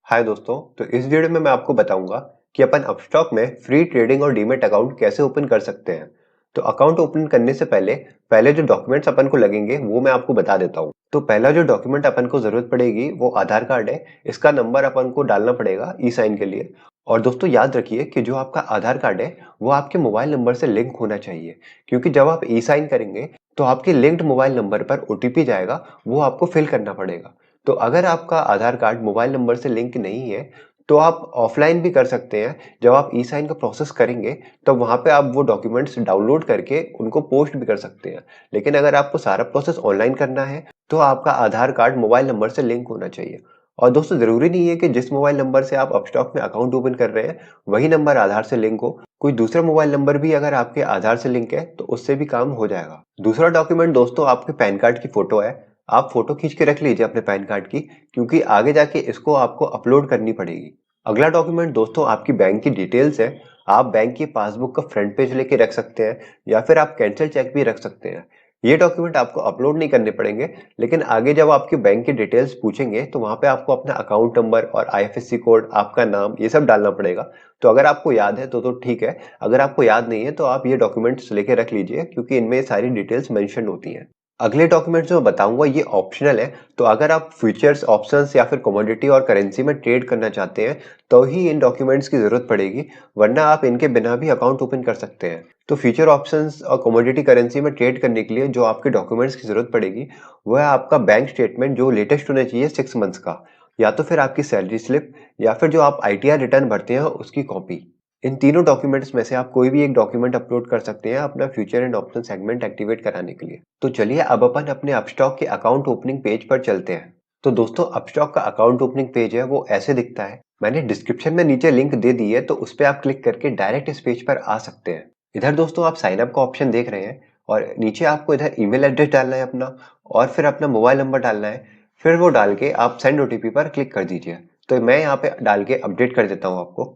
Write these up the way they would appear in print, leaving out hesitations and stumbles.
हाय दोस्तों, तो इस वीडियो में मैं आपको बताऊंगा कि अपन अपस्टॉक में फ्री ट्रेडिंग और डीमैट अकाउंट कैसे ओपन कर सकते हैं। तो अकाउंट ओपन करने से पहले जो डॉक्यूमेंट्स अपन को लगेंगे वो मैं आपको बता देता हूँ। तो पहला जो डॉक्यूमेंट अपन को जरूरत पड़ेगी वो आधार कार्ड है। इसका नंबर अपन को डालना पड़ेगा ई साइन के लिए। और दोस्तों याद रखिए कि जो आपका आधार कार्ड है वो आपके मोबाइल नंबर से लिंक होना चाहिए, क्योंकि जब आप ई साइन करेंगे तो आपके लिंक्ड मोबाइल नंबर पर ओटीपी जाएगा, वो आपको फिल करना पड़ेगा। तो अगर आपका आधार कार्ड मोबाइल नंबर से लिंक नहीं है तो आप ऑफलाइन भी कर सकते हैं। जब आप ई साइन का प्रोसेस करेंगे तो वहां पे आप वो डॉक्यूमेंट्स डाउनलोड करके उनको पोस्ट भी कर सकते हैं। लेकिन अगर आपको सारा प्रोसेस ऑनलाइन करना है तो आपका आधार कार्ड मोबाइल नंबर से लिंक होना चाहिए। और दोस्तों जरूरी नहीं है कि जिस मोबाइल नंबर से आप अपस्टॉक में अकाउंट ओपन कर रहे हैं वही नंबर आधार से लिंक हो। कोई दूसरा मोबाइल नंबर भी अगर आपके आधार से लिंक है तो उससे भी काम हो जाएगा। दूसरा डॉक्यूमेंट दोस्तों आपके पैन कार्ड की फोटो है। आप फोटो खींच के रख लीजिए अपने पैन कार्ड की, क्योंकि आगे जाके इसको आपको अपलोड करनी पड़ेगी। अगला डॉक्यूमेंट दोस्तों आपकी बैंक की डिटेल्स है। आप बैंक की पासबुक का फ्रंट पेज लेके रख सकते हैं या फिर आप कैंसिल चेक भी रख सकते हैं। ये डॉक्यूमेंट आपको अपलोड नहीं करने पड़ेंगे, लेकिन आगे जब आपकी बैंक की डिटेल्स पूछेंगे तो वहां पे आपको अपना अकाउंट नंबर और आईएफएससी कोड, आपका नाम, ये सब डालना पड़ेगा। तो अगर आपको याद है तो ठीक है, अगर आपको याद नहीं है तो आप ये डॉक्यूमेंट्स लेके रख लीजिए, क्योंकि इनमें सारी डिटेल्स मेंशन होती हैं। अगले डॉक्यूमेंट जो मैं बताऊंगा ये ऑप्शनल है। तो अगर आप फ्यूचर्स, ऑप्शंस या फिर कमोडिटी और करेंसी में ट्रेड करना चाहते हैं तो ही इन डॉक्यूमेंट्स की जरूरत पड़ेगी, वरना आप इनके बिना भी अकाउंट ओपन कर सकते हैं। तो फ्यूचर ऑप्शंस और कमोडिटी करेंसी में ट्रेड करने के लिए जो आपके डॉक्यूमेंट्स की जरूरत पड़ेगी वह है आपका बैंक स्टेटमेंट जो लेटेस्ट होना चाहिए 6 मंथ्स का, या तो फिर आपकी सैलरी स्लिप, या फिर जो आप आईटीआर रिटर्न भरते हैं उसकी कॉपी। इन तीनों डॉक्यूमेंट्स में से आप कोई भी एक डॉक्यूमेंट अपलोड कर सकते हैं अपना future and option segment activate कराने के लिए। तो चलिए अब अपन अपने अपस्टॉक के अकाउंट ओपनिंग पेज पर चलते हैं। तो दोस्तों अपस्टॉक का अकाउंट ओपनिंग पेज है वो ऐसे दिखता है। मैंने डिस्क्रिप्शन में नीचे लिंक दे दी है, तो उस पर आप क्लिक करके डायरेक्ट इस पेज पर आ सकते हैं। इधर दोस्तों आप साइन अप का ऑप्शन देख रहे हैं और नीचे आपको इधर ईमेल एड्रेस डालना है अपना, और फिर अपना मोबाइल नंबर डालना है। फिर वो डाल के आप सेंड ओटीपी पर क्लिक कर दीजिए। तो मैं यहाँ पे डाल के अपडेट कर देता हूँ आपको।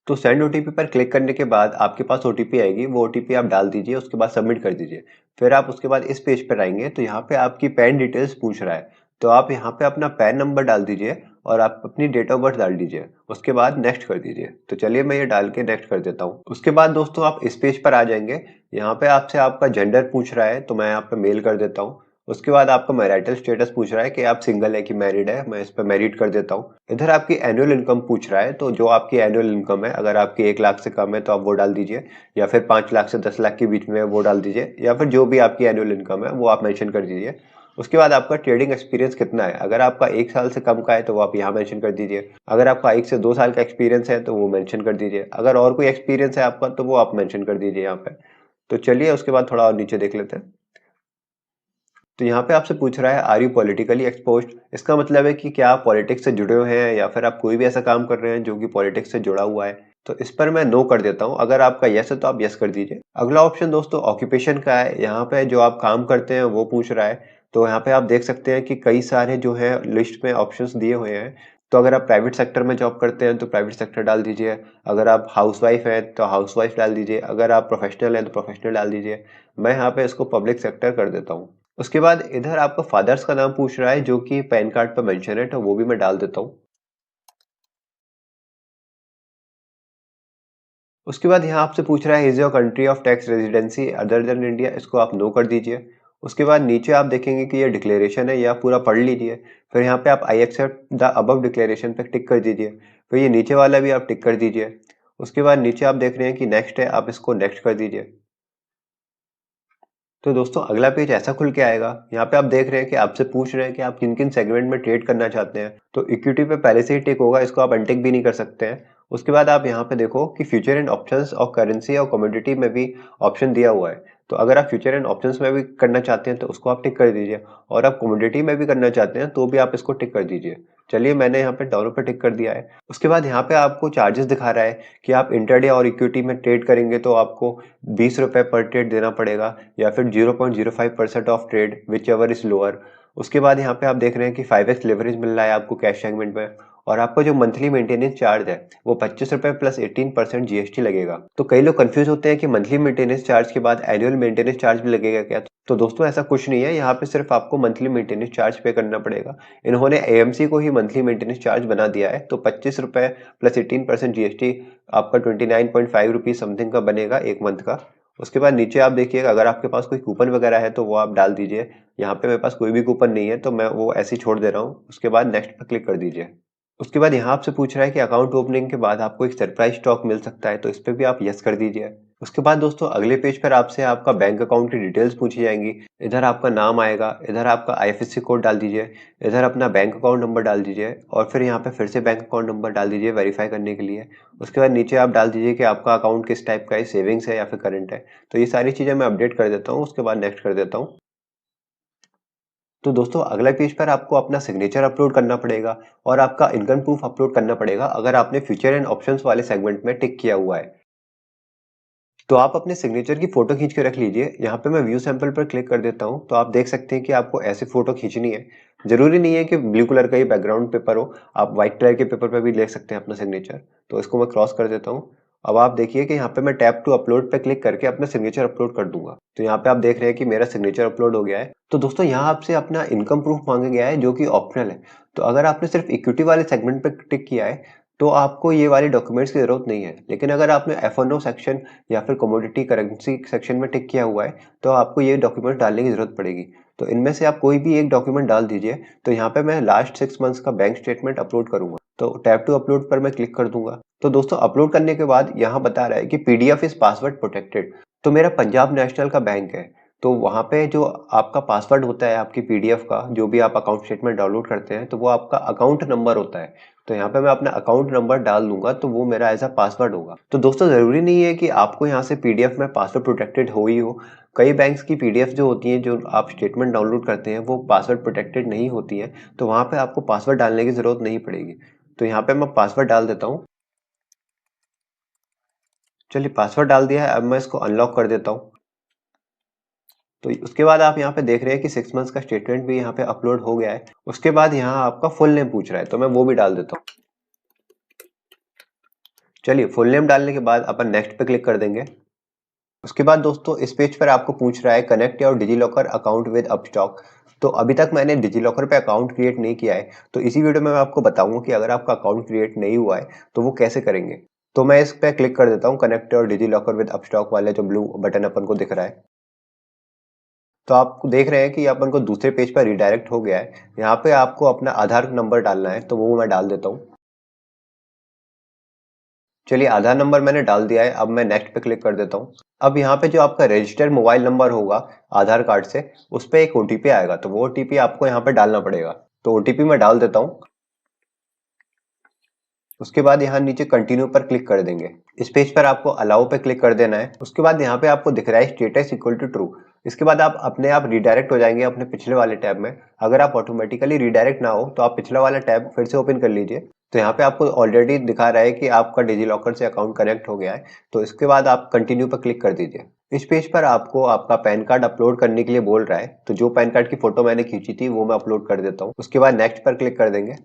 तो सेंड ओटीपी पर क्लिक करने के बाद आपके पास ओटीपी आएगी, वो ओटीपी आप डाल दीजिए, उसके बाद सबमिट कर दीजिए। फिर आप उसके बाद इस पेज पर आएंगे तो यहाँ पे आपकी पैन डिटेल्स पूछ रहा है। तो आप यहाँ पे अपना पैन नंबर डाल दीजिए और आप अपनी डेट ऑफ बर्थ डाल दीजिए, उसके बाद नेक्स्ट कर दीजिए। तो चलिए मैं ये डाल के नेक्स्ट कर देता हूँ। उसके बाद दोस्तों आप इस पेज पर आ जाएंगे। यहाँ पे आपसे आपका जेंडर पूछ रहा है, तो मैं यहाँ पे मेल कर देता हूँ। उसके बाद आपका मैरिटल स्टेटस पूछ रहा है कि आप सिंगल है कि मैरिड है, मैं इस पर मैरिड कर देता हूँ। इधर आपकी एनुअल इनकम पूछ रहा है, तो जो आपकी एनुअल इनकम है अगर आपकी 1 लाख से कम है तो आप वो डाल दीजिए, या फिर 5 लाख से 10 लाख के बीच में है वो डाल दीजिए, या फिर जो भी आपकी एनुअल इनकम है वो आप मेंशन कर दीजिए। उसके बाद आपका ट्रेडिंग एक्सपीरियंस कितना है, अगर आपका 1 साल से कम का है तो वो आप यहाँ मेंशन कर दीजिए। अगर आपका 1 से 2 साल का एक्सपीरियंस है तो वो मेंशन कर दीजिए। अगर और कोई एक्सपीरियंस है आपका तो वो आप मेंशन कर दीजिए यहाँ पे। तो चलिए उसके बाद थोड़ा और नीचे देख लेते हैं। तो यहाँ पे आपसे पूछ रहा है आर यू पॉलिटिकली एक्सपोज्ड। इसका मतलब है कि क्या आप पॉलिटिक्स से जुड़े हुए हैं या फिर आप कोई भी ऐसा काम कर रहे हैं जो कि पॉलिटिक्स से जुड़ा हुआ है। तो इस पर मैं नो कर देता हूँ। अगर आपका यस है तो आप यस कर दीजिए। अगला ऑप्शन दोस्तों ऑक्यूपेशन का है। यहाँ पे जो आप काम करते हैं वो पूछ रहा है। तो यहाँ पे आप देख सकते हैं कि कई सारे जो है लिस्ट में ऑप्शंस दिए हुए हैं। तो अगर आप प्राइवेट सेक्टर में जॉब करते हैं तो प्राइवेट सेक्टर डाल दीजिए। अगर आप हाउसवाइफ हैं तो हाउसवाइफ डाल दीजिए। अगर आप प्रोफेशनल हैं तो प्रोफेशनल डाल दीजिए। मैं यहाँ पे इसको पब्लिक सेक्टर कर देता हूँ। उसके बाद इधर आपका फादर्स का नाम पूछ रहा है जो कि पैन कार्ड पर मेंशन है, तो वो भी मैं डाल देता हूँ। उसके बाद यहाँ आपसे पूछ रहा है is your country of tax residency other than India, इसको आप नो कर दीजिए। उसके बाद नीचे आप देखेंगे कि ये डिक्लेरेशन है, या पूरा पढ़ लीजिए। फिर यहाँ पे आप I accept the above declaration पे टिक कर दीजिए। फिर ये नीचे वाला भी आप टिक कर दीजिए। उसके बाद नीचे आप देख रहे हैं कि नेक्स्ट है, आप इसको नेक्स्ट कर दीजिए। तो दोस्तों अगला पेज ऐसा खुल के आएगा। यहाँ पे आप देख रहे हैं कि आपसे पूछ रहे हैं कि आप किन किन सेगमेंट में ट्रेड करना चाहते हैं। तो इक्विटी पे पहले से ही टिक होगा, इसको आप अनटिक भी नहीं कर सकते हैं। उसके बाद आप यहाँ पे देखो कि फ्यूचर एंड ऑप्शंस और करेंसी और कमोडिटी में भी ऑप्शन दिया हुआ है। तो अगर आप फ्यूचर एंड ऑप्शंस में भी करना चाहते हैं तो उसको आप टिक कर दीजिए, और आप कमोडिटी में भी करना चाहते हैं तो भी आप इसको टिक कर दीजिए। चलिए मैंने यहाँ पे दोनों पे टिक कर दिया है। उसके बाद यहाँ पे आपको चार्जेस दिखा रहा है कि आप इंटरडे और इक्विटी में ट्रेड करेंगे तो आपको 20 रुपए पर ट्रेड देना पड़ेगा, या फिर 0.05% of trade which ever is lower. उसके बाद यहाँ पे आप देख रहे हैं कि 5x लेवरेज मिल रहा है आपको कैश सेगमेंट में, और आपका जो मंथली मेंटेनेंस चार्ज है वो 25 रुपए प्लस 18% जीएसटी लगेगा। तो कई लोग कंफ्यूज होते हैं कि मंथली मेंटेनेंस चार्ज के बाद एनुअल मेंटेनेंस चार्ज भी लगेगा क्या। तो दोस्तों ऐसा कुछ नहीं है, यहाँ पे सिर्फ आपको मंथली मेंटेनेंस चार्ज पे करना पड़ेगा। इन्होंने एएमसी को ही मंथली मेंटेनेंस चार्ज बना दिया है, तो 25 रुपए प्लस 18% जीएसटी आपका 29.5 रुपीज समथिंग का बनेगा एक मंथ का। उसके बाद नीचे आप देखिएगा, अगर आपके पास कोई कूपन वगैरह है तो वो आप डाल दीजिए। यहाँ पे मेरे पास कोई भी कूपन नहीं है तो मैं वो ऐसे ही छोड़ दे रहा हूँ। उसके बाद नेक्स्ट पर क्लिक कर दीजिए। उसके बाद यहाँ आपसे पूछ रहा है कि अकाउंट ओपनिंग के बाद आपको एक सरप्राइज स्टॉक मिल सकता है, तो इस पे भी आप यस कर दीजिए। उसके बाद दोस्तों अगले पेज पर आपसे आपका बैंक अकाउंट की डिटेल्स पूछी जाएंगी। इधर आपका नाम आएगा, इधर आपका आईएफएससी कोड डाल दीजिए, इधर अपना बैंक अकाउंट नंबर डाल दीजिए और फिर यहाँ पे फिर से बैंक अकाउंट नंबर डाल दीजिए वेरीफाई करने के लिए। उसके बाद नीचे आप डाल दीजिए कि आपका अकाउंट किस टाइप का है, सेविंग्स है या फिर करंट है। तो ये सारी चीजें मैं अपडेट कर देता हूँ, उसके बाद नेक्स्ट कर देता हूँ। तो दोस्तों अगला पेज पर आपको अपना सिग्नेचर अपलोड करना पड़ेगा और आपका इनकम प्रूफ अपलोड करना पड़ेगा अगर आपने फ्यूचर एंड ऑप्शंस वाले सेगमेंट में टिक किया हुआ है। तो आप अपने सिग्नेचर की फोटो खींच के रख लीजिए। यहाँ पे मैं व्यू सैंपल पर क्लिक कर देता हूँ, तो आप देख सकते हैं कि आपको ऐसे फोटो खींचनी है। जरूरी नहीं है कि ब्लू कलर का ही बैकग्राउंड पेपर हो, आप व्हाइट कलर के पेपर पर भी लिख सकते हैं अपना सिग्नेचर। तो इसको मैं क्रॉस कर देता हूँ। अब आप देखिए कि यहाँ पे मैं टैप टू अपलोड पे क्लिक करके अपना सिग्नेचर अपलोड कर दूंगा। तो यहाँ पे आप देख रहे हैं कि मेरा सिग्नेचर अपलोड हो गया है। तो दोस्तों यहाँ आपसे अपना इनकम प्रूफ मांगा गया है जो कि ऑप्शनल है। तो अगर आपने सिर्फ इक्विटी वाले सेगमेंट पे टिक किया है तो आपको ये वाले डॉक्यूमेंट्स की जरूरत नहीं है। लेकिन अगर आपने F&O सेक्शन या फिर कमोडिटी करेंसी सेक्शन में टिक किया हुआ है तो आपको ये डॉक्यूमेंट डालने की जरूरत पड़ेगी। तो इनमें से आप कोई भी एक डॉक्यूमेंट डाल दीजिए। तो यहाँ पे मैं लास्ट 6 मंथ्स का बैंक स्टेटमेंट अपलोड करूंगा, तो टैप टू अपलोड पर मैं क्लिक कर दूंगा। तो दोस्तों अपलोड करने के बाद यहाँ बता रहा है कि पीडीएफ इज पासवर्ड प्रोटेक्टेड। तो मेरा पंजाब नेशनल का बैंक है, तो वहाँ पे जो आपका पासवर्ड होता है आपकी पीडीएफ का, जो भी आप अकाउंट स्टेटमेंट डाउनलोड करते हैं, तो वो आपका अकाउंट नंबर होता है। तो यहाँ पे मैं अपना अकाउंट नंबर डाल दूंगा तो वो मेरा एज अ पासवर्ड होगा। तो दोस्तों जरूरी नहीं है कि आपको यहाँ से पीडीएफ में पासवर्ड प्रोटेक्टेड हो ही हो। कई बैंक्स की पीडीएफ जो होती हैं, जो आप स्टेटमेंट डाउनलोड करते हैं, वो पासवर्ड प्रोटेक्टेड नहीं होती है। तो वहाँ पे आपको पासवर्ड डालने की जरूरत नहीं पड़ेगी। तो यहाँ पे मैं पासवर्ड डाल देता हूँ। चलिए पासवर्ड डाल दिया है, अब मैं इसको अनलॉक कर देता हूँ। तो उसके बाद आप यहाँ पे देख रहे हैं कि 6 मंथ्स का स्टेटमेंट भी यहाँ पे अपलोड हो गया है। उसके बाद यहाँ आपका फुल नेम पूछ रहा है, तो मैं वो भी डाल देता हूँ। चलिए फुल नेम डालने के बाद अपन नेक्स्ट पे क्लिक कर देंगे। उसके बाद दोस्तों इस पेज पर आपको पूछ रहा है connect your DigiLocker account with Upstox. तो अभी तक मैंने डिजीलॉकर पे अकाउंट क्रिएट नहीं किया है, तो इसी वीडियो में मैं आपको बताऊंगा कि अगर आपका अकाउंट क्रिएट नहीं हुआ है तो वो कैसे करेंगे। तो मैं इस पे क्लिक कर देता हूँ, connect your DigiLocker with Upstox वाले जो ब्लू बटन अपन को दिख रहा है। तो आप देख रहे हैं कि अपन को दूसरे पेज पर रिडायरेक्ट हो गया है। यहाँ पे आपको अपना आधार नंबर डालना है, तो वो मैं डाल देता हूँ। चलिए आधार नंबर मैंने डाल दिया है, अब मैं नेक्स्ट पे क्लिक कर देता हूँ। अब यहाँ पे जो आपका रजिस्टर्ड मोबाइल नंबर होगा आधार कार्ड से, उस पे एक ओटीपी आएगा, तो वो ओटीपी आपको यहाँ पे डालना पड़ेगा। तो ओटीपी मैं डाल देता हूँ। उसके बाद यहाँ नीचे कंटिन्यू पर क्लिक कर देंगे। इस पेज पर आपको अलाउ पे क्लिक कर देना है। उसके बाद यहाँ पे आपको दिख रहा है स्टेटस इक्वल टू ट्रू। इसके बाद आप अपने आप रिडायरेक्ट हो जाएंगे अपने पिछले वाले टैब में। अगर आप ऑटोमेटिकली रिडायरेक्ट ना हो तो आप पिछला वाला टैब फिर से ओपन कर लीजिए। तो यहाँ पे आपको ऑलरेडी दिखा रहा है कि आपका डिजीलॉकर से अकाउंट कनेक्ट हो गया है। तो इसके बाद आप कंटिन्यू पर क्लिक कर दीजिए। इस पेज पर आपको आपका पैन कार्ड अपलोड करने के लिए बोल रहा है, तो जो पैन कार्ड की फोटो मैंने खींची थी वो मैं अपलोड कर देता हूँ। उसके बाद नेक्स्ट पर क्लिक कर देंगे।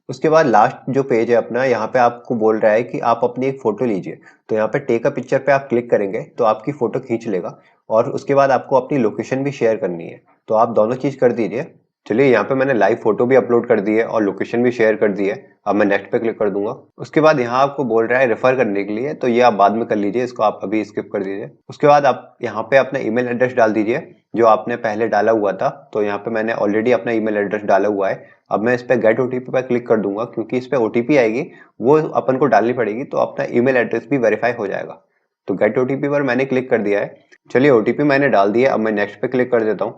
उसके बाद लास्ट जो पेज है अपना, यहाँ पे आपको बोल रहा है कि आप अपनी एक फोटो लीजिए। तो यहाँ पे टेक अ पिक्चर पे आप क्लिक करेंगे तो आपकी फोटो खींच लेगा और उसके बाद आपको अपनी लोकेशन भी शेयर करनी है। तो आप दोनों चीज कर दीजिए। चलिए यहाँ पे मैंने लाइव फोटो भी अपलोड कर दी है और लोकेशन भी शेयर कर दी है। अब मैं नेक्स्ट पे क्लिक कर दूंगा। उसके बाद यहाँ आपको बोल रहा है रेफर करने के लिए, तो ये आप बाद में कर लीजिए, इसको आप अभी स्किप कर दीजिए। उसके बाद आप यहाँ पे अपना ईमेल एड्रेस डाल दीजिए जो आपने पहले डाला हुआ था। तो यहाँ पे मैंने ऑलरेडी अपना ईमेल एड्रेस डाला हुआ है। अब मैं इस पे गेट ओटीपी पर क्लिक कर दूंगा, क्योंकि इस पे ओटीपी आएगी वो अपन को डालनी पड़ेगी, तो अपना ईमेल एड्रेस भी वेरीफाई हो जाएगा। तो गेट ओटीपी पर मैंने क्लिक कर दिया है। चलिए ओटीपी मैंने डाल दिया, अब मैं नेक्स्ट पे क्लिक कर देता हूँ।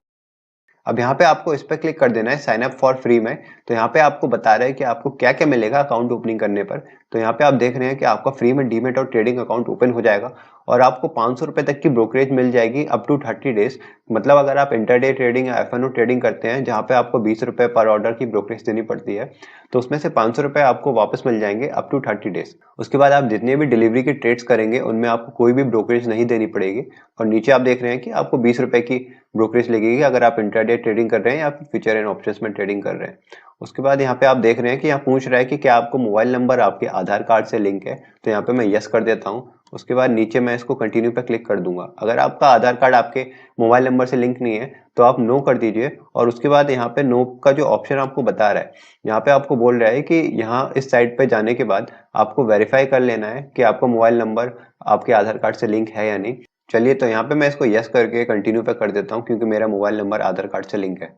अब यहाँ पे आपको इस पे क्लिक कर देना है साइन अप फॉर फ्री में। तो यहाँ पे आपको बता रहा है कि आपको क्या क्या मिलेगा अकाउंट ओपनिंग करने पर। तो यहाँ पे आप देख रहे हैं कि आपका फ्री में डीमेट और ट्रेडिंग अकाउंट ओपन हो जाएगा और आपको 500 रुपए तक की ब्रोकरेज मिल जाएगी अप टू 30 डेज। मतलब अगर आप इंटरडे ट्रेडिंग या एफ ट्रेडिंग करते हैं जहां पे आपको 20 रुपए पर ऑर्डर की ब्रोकरेज देनी पड़ती है, तो उसमें से 500 रुपए आपको वापस मिल जाएंगे अप टू 30 डेज। उसके बाद आप जितने भी डिलीवरी के ट्रेड्स करेंगे उनमें आपको कोई भी ब्रोकरेज नहीं देनी पड़ेगी। और नीचे आप देख रहे हैं कि आपको 20 रुपए की ब्रोकरेज लगेगी अगर आप इंटरडे ट्रेडिंग कर रहे हैं या फिर फ्यूचर एंड ऑप्शंस में ट्रेडिंग कर रहे हैं। उसके बाद यहाँ पे आप देख रहे हैं कि यहाँ पूछ रहा है कि क्या आपको मोबाइल नंबर आपके आधार कार्ड से लिंक है, तो यहाँ पे मैं यस कर देता हूँ। उसके बाद नीचे मैं इसको कंटिन्यू पे क्लिक कर दूंगा। अगर आपका आधार कार्ड आपके मोबाइल नंबर से लिंक नहीं है तो आप नो कर दीजिए। और उसके बाद यहाँ पे नो का जो ऑप्शन आपको बता रहा है, यहाँ पे आपको बोल रहा है कि यहाँ इस साइट पे जाने के बाद आपको वेरीफाई कर लेना है कि आपका मोबाइल नंबर आपके आधार कार्ड से लिंक है या नहीं। चलिए, तो यहाँ पे मैं इसको यस करके कंटिन्यू पे कर देता हूँ क्योंकि मेरा मोबाइल नंबर आधार कार्ड से लिंक है।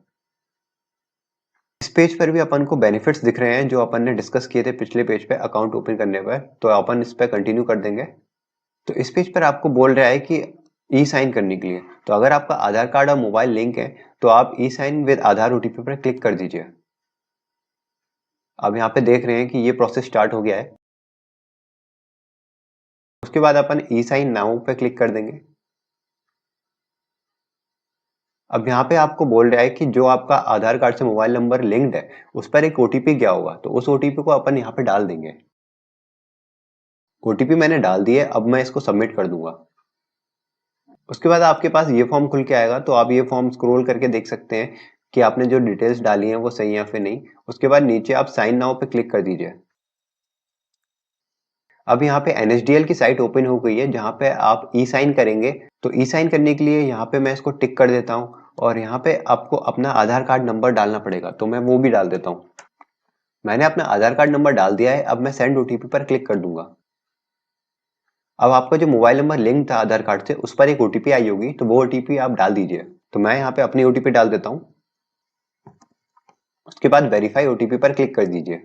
इस पेज पर भी अपन को बेनिफिट्स दिख रहे हैं जो अपन ने डिस्कस किए थे पिछले पेज पे अकाउंट ओपन करने पर, तो अपन इस पे कंटिन्यू कर देंगे। तो इस पेज पर आपको बोल रहा है कि ई साइन करने के लिए, तो अगर आपका आधार कार्ड और मोबाइल लिंक है तो आप ई साइन विद आधार ओटीपी पर क्लिक कर दीजिए। अब यहाँ पे देख रहे हैं कि ये प्रोसेस स्टार्ट हो गया है। उसके बाद अपन ई साइन नाउ पे क्लिक कर देंगे। अब यहाँ पे आपको बोल रहा है कि जो आपका आधार कार्ड से मोबाइल नंबर लिंक्ड है उस पर एक ओटीपी गया होगा, तो उस ओटीपी को अपन यहाँ पे डाल देंगे। ओटीपी मैंने डाल दिया है, अब मैं इसको सबमिट कर दूंगा। उसके बाद आपके पास ये फॉर्म खुल के आएगा, तो आप ये फॉर्म स्क्रॉल करके देख सकते हैं कि आपने जो डिटेल्स डाली हैं वो सही है या फिर नहीं। उसके बाद नीचे आप साइन नाउ पे क्लिक कर दीजिए। अब यहाँ पे NSDL की साइट ओपन हो गई है जहाँ पे आप ई साइन करेंगे। तो ई साइन करने के लिए यहाँ पे मैं इसको टिक कर देता हूँ और यहाँ पे आपको अपना आधार कार्ड नंबर डालना पड़ेगा, तो मैं वो भी डाल देता हूँ। मैंने अपना आधार कार्ड नंबर डाल दिया है। अब मैं सेंड ओटीपी पर क्लिक कर दूंगा। अब आपका जो मोबाइल नंबर लिंक था आधार कार्ड से उस पर एक ओटीपी आई होगी, तो वो ओटीपी आप डाल दीजिए। तो मैं यहाँ पे अपनी ओटीपी डाल देता हूँ। उसके बाद वेरीफाई ओटीपी पर क्लिक कर दीजिए।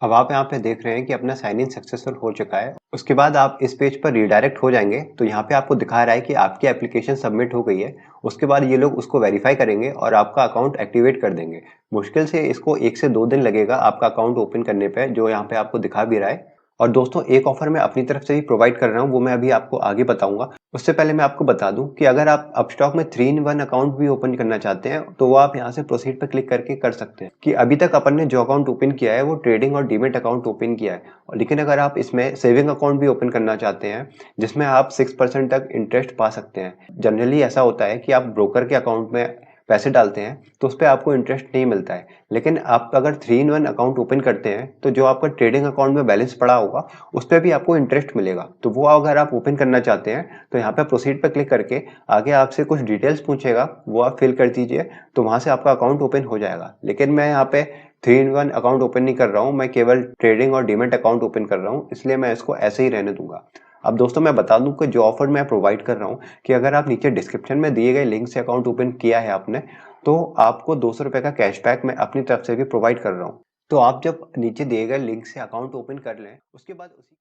अब आप यहाँ पे देख रहे हैं कि अपना साइन इन सक्सेसफुल हो चुका है। उसके बाद आप इस पेज पर रिडायरेक्ट हो जाएंगे, तो यहाँ पे आपको दिखा रहा है कि आपकी एप्लीकेशन सबमिट हो गई है। उसके बाद ये लोग उसको वेरीफाई करेंगे और आपका अकाउंट एक्टिवेट कर देंगे। मुश्किल से इसको 1 से 2 दिन लगेगा आपका अकाउंट ओपन करने पे, जो यहाँ पे आपको दिखा भी रहा है। और दोस्तों, एक ऑफर मैं अपनी तरफ से भी प्रोवाइड कर रहा हूँ, वो मैं अभी आपको आगे बताऊंगा। उससे पहले मैं आपको बता दूं कि अगर आप अपस्टॉक में 3-in-1 अकाउंट भी ओपन करना चाहते हैं तो वो आप यहाँ से प्रोसीड पर क्लिक करके कर सकते हैं। कि अभी तक अपन ने जो अकाउंट ओपन किया है वो ट्रेडिंग और डीमेट अकाउंट ओपन किया है, लेकिन अगर आप इसमें सेविंग अकाउंट भी ओपन करना चाहते हैं जिसमें आप 6% तक इंटरेस्ट पा सकते हैं। जनरली ऐसा होता है कि आप ब्रोकर के अकाउंट में पैसे डालते हैं तो उस पर आपको इंटरेस्ट नहीं मिलता है, लेकिन आप अगर 3-in-1 अकाउंट ओपन करते हैं तो जो आपका ट्रेडिंग अकाउंट में बैलेंस पड़ा होगा उस पर भी आपको इंटरेस्ट मिलेगा। तो वो अगर आप ओपन करना चाहते हैं तो यहाँ पे प्रोसीड पर क्लिक करके आगे आपसे कुछ डिटेल्स पूछेगा, वो आप फिल कर दीजिए, तो वहां से आपका अकाउंट ओपन हो जाएगा। लेकिन मैं यहाँ पे 3-in-1 अकाउंट ओपन नहीं कर रहा हूँ, मैं केवल ट्रेडिंग और डीमेट अकाउंट ओपन कर रहा हूँ, इसलिए मैं इसको ऐसे ही रहने दूंगा। अब दोस्तों, मैं बता दूं कि जो ऑफर मैं प्रोवाइड कर रहा हूँ कि अगर आप नीचे डिस्क्रिप्शन में दिए गए लिंक से अकाउंट ओपन किया है आपने, तो आपको 200 रुपए का कैशबैक मैं अपनी तरफ से भी प्रोवाइड कर रहा हूँ। तो आप जब नीचे दिए गए लिंक से अकाउंट ओपन कर लें उसके बाद उसी